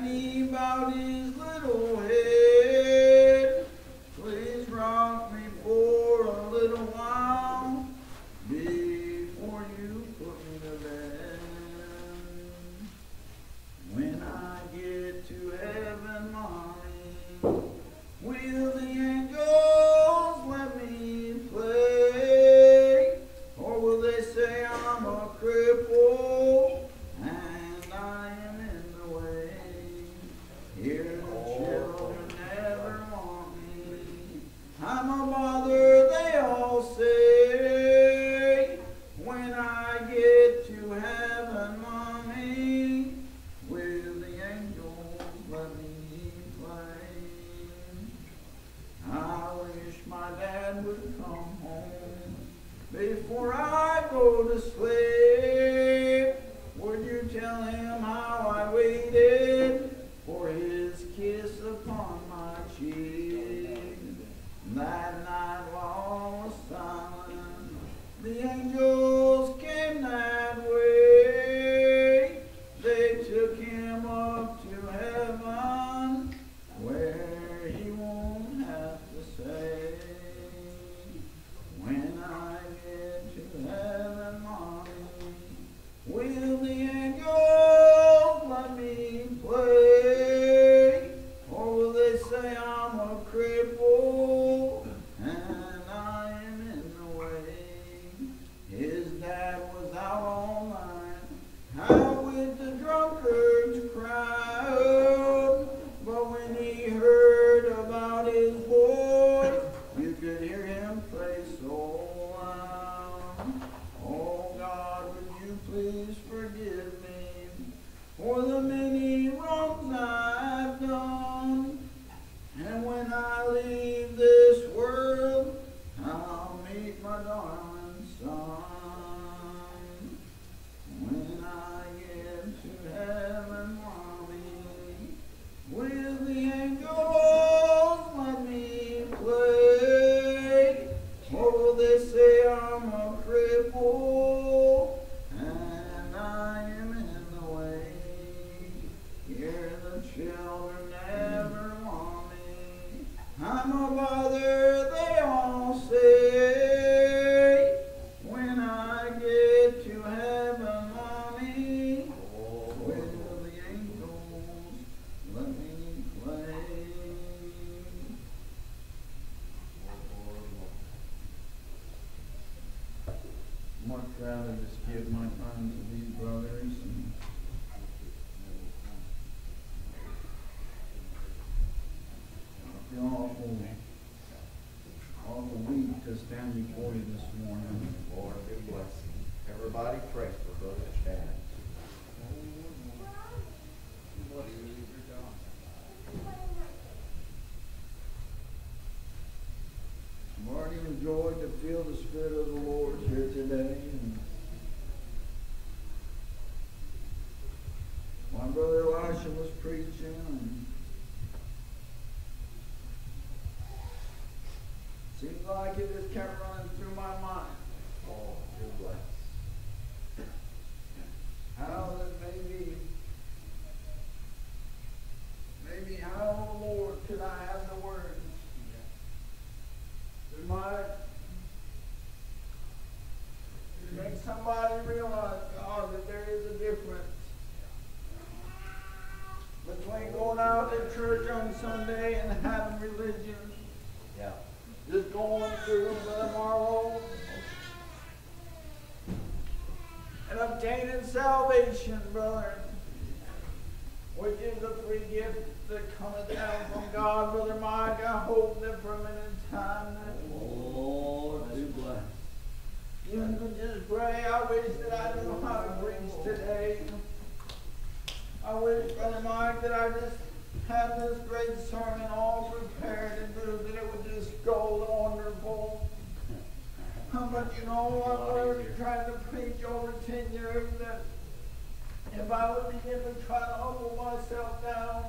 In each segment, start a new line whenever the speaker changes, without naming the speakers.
and he bowed his little head. Please rock me for a little while before you put me to bed. When I get to heaven, mommy, will the angels let me play? Or will they say I'm a cripple and I am in the way? Here the children never want me. I'm a bother, they all say. When I get to heaven, mommy, will the angels let me play? I wish my dad would come home before I go to sleep. Would you tell him how I waited for his kiss upon my cheek? That night while I was silent, the angels came that way. They took him up to heaven, where he won't have to say, when I get to heaven, mommy, will the angels let me play? Or will they say I'm a cripple and I am in the way? His dad was out all night, out with the drunkards crowd. But when he heard about his boy, you could hear him play so loud. Oh God, would you please forgive me for the many wrongs I've done? And when I leave this world, I'll meet my darling son. When I get to heaven, mommy, will the angels let me play? Or will they say I'm a cripple and I am in the way? Here the children never want me. I'm a bother, they all say. When I get to heaven, mommy, will the angels let me play? Much rather just give my time to these brothers and I feel awful weak to stand before you this morning.
Lord, good blessing. Everybody pray for Brother Chad.
I'm already enjoyed to feel the Spirit of the Lord here today. And my brother Elisha was preaching, and seems like it just kept running through my mind.
Oh, good bless.
How that maybe how, Lord, could I have the words that might make somebody realize, God, that there is a difference between going out to church on Sunday and having religion.
Yeah.
Just going through Brother Marlowe and obtaining salvation, brother, which is a free gift that cometh down from God. Brother Mike, I hope that for a minute in time that
Lord, do bless.
you could just pray. I wish that I knew how to preach today. I wish, Brother Mike, that I just had this great sermon all prepared and knew that it would just go wonderful. But you know, I've learned trying to preach over 10 years that if I would begin to try to humble myself down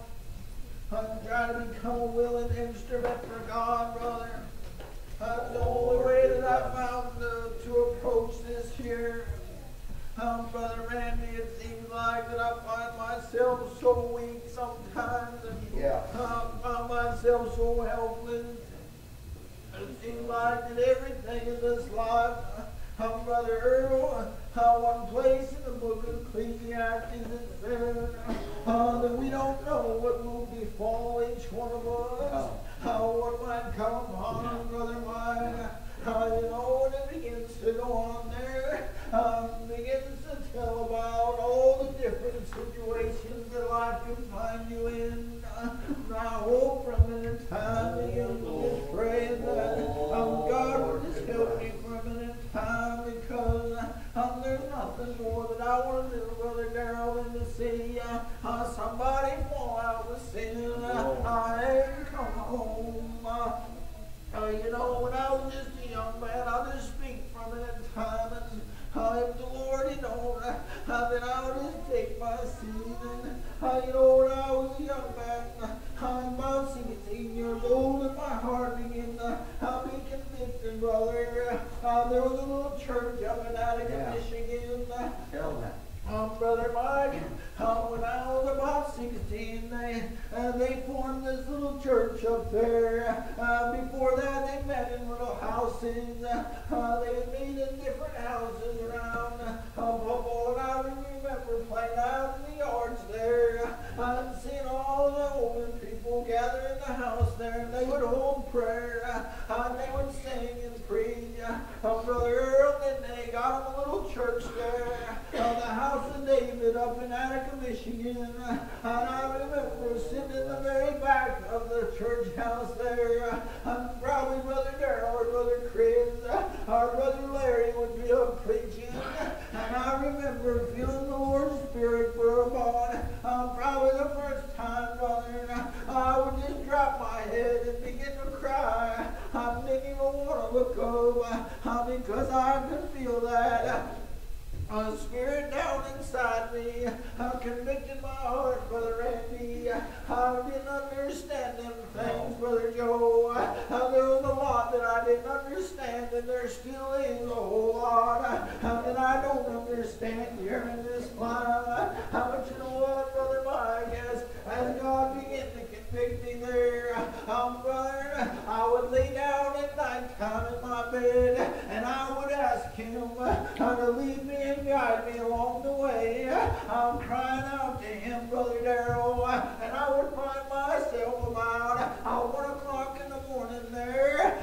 and try to become a willing instrument for God, brother, that's the only way that I found to approach this here. Brother Randy, it seems like that I find myself myself so weak sometimes, and I find myself so helpless. It seems like that everything in this life, Brother Earl, one place in the book of Ecclesiastes it says that we don't know what will befall each one of us, what might come upon Brother mine. You know, when it begins to go on there, begins to tell about all the different situations that life can find you in. I hope from the time that you just pray that God will just help me for a minute in time, because there's nothing more that I want to do, Brother Darrell, than to see somebody fall out with sin and come home. You know, when I was just a young man, I'll just speak from it in time, and if the Lord, you know, then I would just take my seat. And, you know, when I was a young man, I'm about 16 years old, and my heart began to be convicted, brother. There was a little church up in Attica, Michigan.
Tell that.
Brother Mike, when I was about 16, they formed this little church up there. Before that, they met in little houses. They would meet in different houses around Buffalo, and I remember playing out in the yards there and seeing all the older people gather in the house there, and they would hold prayer, and they would sing and preach. Brother Earl, and they got them a little church there, the house of David up in Attica, Michigan. And I remember sitting in the very back of the church house there, and probably Brother Darrell or Brother Chris or Brother Larry would be up preaching. And I remember feeling the Lord's Spirit for about probably the first time, brother. I would just drop my head and begin to cry. I didn't even want to look over because I could feel that Spirit down inside me, convicted my heart, Brother Randy. I didn't understand them things, Brother Joe. There was a lot that I didn't understand, and there still is a whole lot that I don't understand here in this life. But you know what, Brother Mike, as God began to convict me there, brother, I would lay down at night time in my bed, and I would ask Him to lead me and guide me along the way. I'm crying out to Him, Brother Darrell, and I would find myself about 1 o'clock in the morning there,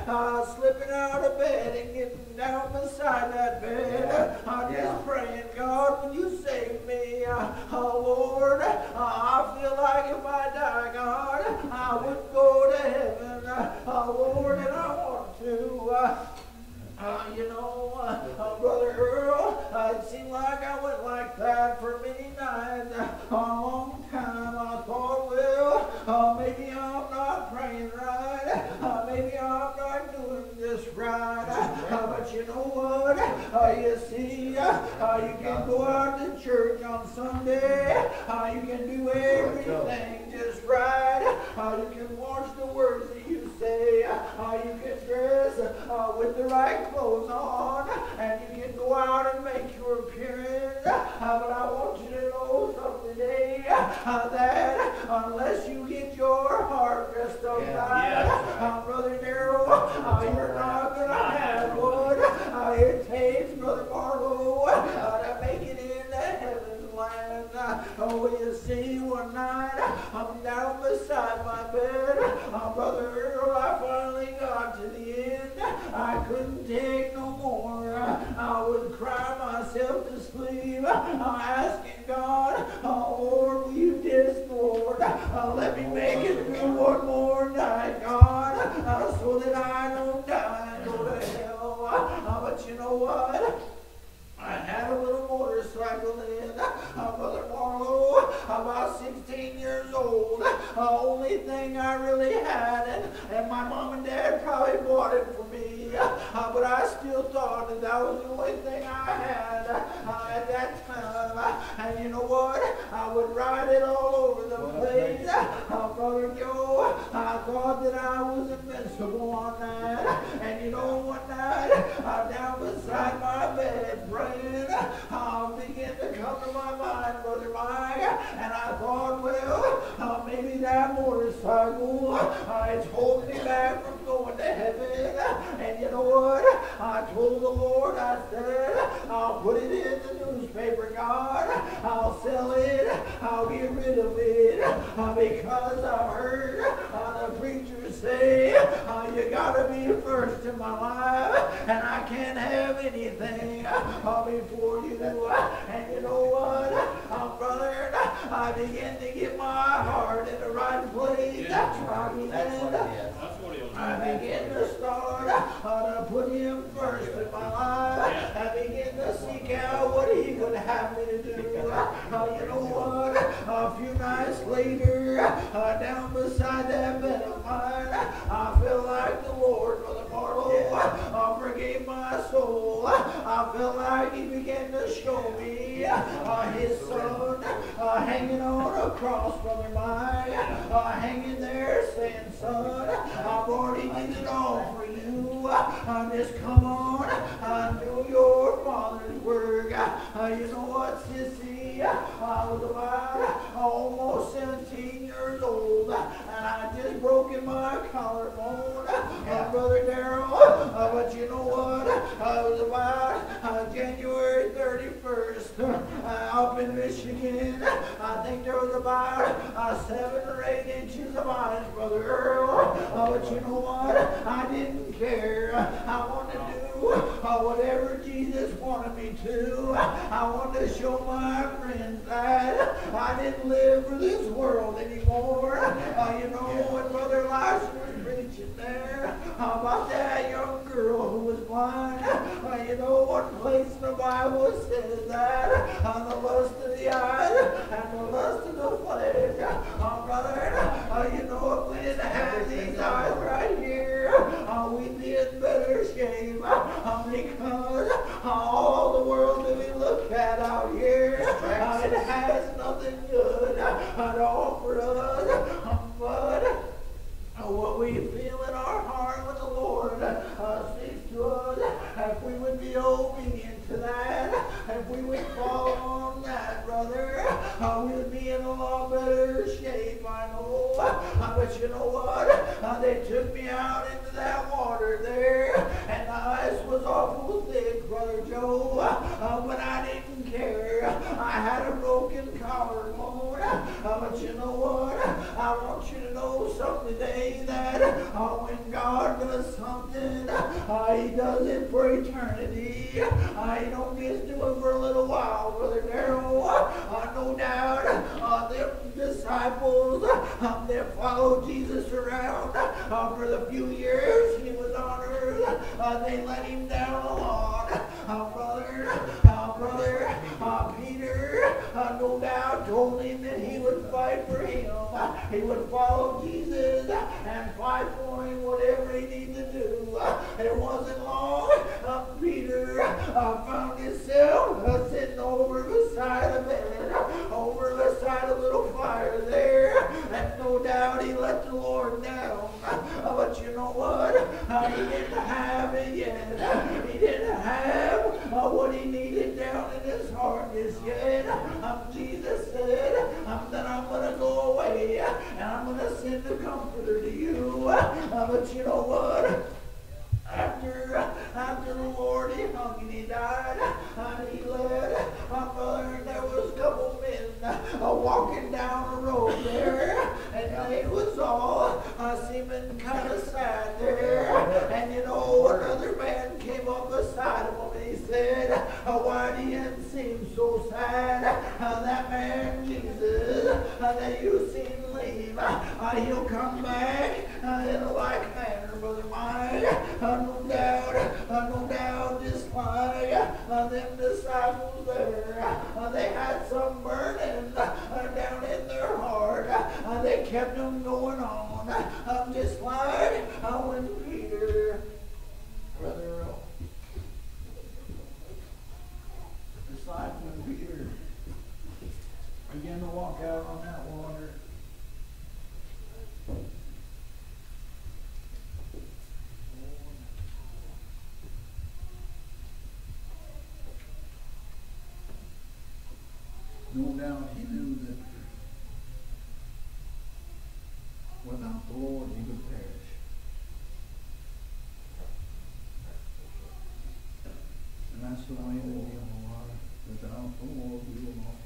slipping out of bed and getting down beside that bed. I'm just praying, God, will you save me? Lord, I feel like if I die, God, I would go to heaven. Lord, and I want to. You know, Brother Earl, it seemed like I went like that for many nights, a long time. I thought, well, maybe I'm not praying right, maybe I'm not doing this right, but you know what, you see, you can go out to church on Sunday, you can do everything just right, you can watch the words that you say, you can dress with the right clothes on, and you can go out and make your appearance. But I want you to know something today, that unless you get your heart dressed up right, Brother Darrell, you're not going to have what it takes, Brother Marlowe, to make it into heaven's land. Oh, you see, one night, I'm down beside my bed, Brother Earl, I finally got to the end. I couldn't take no more. I would cry myself to sleep, asking God, Lord, will you just, Lord, let me make it through one more night, God, so that I don't die and go to hell. But you know what? I had a little motorcycle then, Brother Marlowe, about 16 years old. Only thing I really had, and my mom and dad probably bought it for me, but I still thought that was the only thing I had at that time. And you know what? I would ride it all over the place. Brother Joe, I thought that I was invincible on that. And you know, one night, down beside my bed, praying, I began to come come to my mind, Brother Mike, and I thought, well, maybe that motorcycle, it's holding me back from going to heaven. And you know what? I told the Lord, I said, I'll put it in the newspaper, God. I'll sell it. I'll get rid of it. Because I heard the preacher say, you gotta be first in my life, and I can't have anything before you. And you know what, brother, I begin to get my heart in the right place.
That's what it is.
I begin to start to put him first in my life. I begin to seek out what he would have me to do. You know what? A few nights later, down beside that bed of mine, I feel like the Lord, Brother Marlowe, forgave my soul. I feel like he began to show me his son hanging on a cross, Brother mine, hanging there saying, son, I've already did it all for you. Just come on, do your Father's work. You know what, sissy? I was about almost 17 years old, and I just broken my collarbone, Brother Darrell. But you know what? It was about January 31st up in Michigan. I think there was about 7 or 8 inches of ice, Brother Earl. But you know what? I didn't care. I wanted to do whatever Jesus wanted me to. I wanted to show my friends that I didn't live for this world anymore. You know, when Brother Elisha was preaching there about that young girl who was blind, you know, one place in the Bible says that the lust of the eyes and the lust of the flesh. Brother, you know, if we didn't have these eyes right here, we'd be in better shape because all the world that we look at out here, it has nothing good to offer us. But what we feel in our heart when the Lord speaks to us, if we would be obedient to that, if we would follow on that, brother, we would be in a lot better shape, I know. But you know what? They took me out into that water there, and the ice was awful thick, Brother Joe, but I didn't care. I had a broken collarbone. But you know what? I want you to know something today, that when God does something, he does it for eternity. He don't just do it for a little while, Brother Darrell. No doubt, them disciples that followed Jesus around for the few years he was on earth, they let him down a lot. Brother Peter, no doubt, told him that he would fight for him. He would follow Jesus and fight for him, whatever he needed to do. It wasn't long, Peter found himself sitting over beside a bed, over beside a little fire there, and no doubt he let the Lord down. But you know what? He didn't have it yet. He didn't have what he needed down in his heart just yet. Jesus said that I'm going to go away and I'm going to send the Comforter to you. But you know what? After the Lord, he hung and he died, and he led my brother, and there was a couple men walking down the road there, and they was all seeming kind of sad there. And you know, another man came up beside him and he said, why do you seem so sad? That man Jesus that you seen leave, he'll come back in a like manner, Brother mine. No doubt, just like them disciples there, they had some burning down in their heart. They kept them going on, just like when Peter, Brother Earl, just like when Peter began to walk out on that water. No doubt he knew that without the Lord he would perish. And that's the way that we are. Without the Lord we will all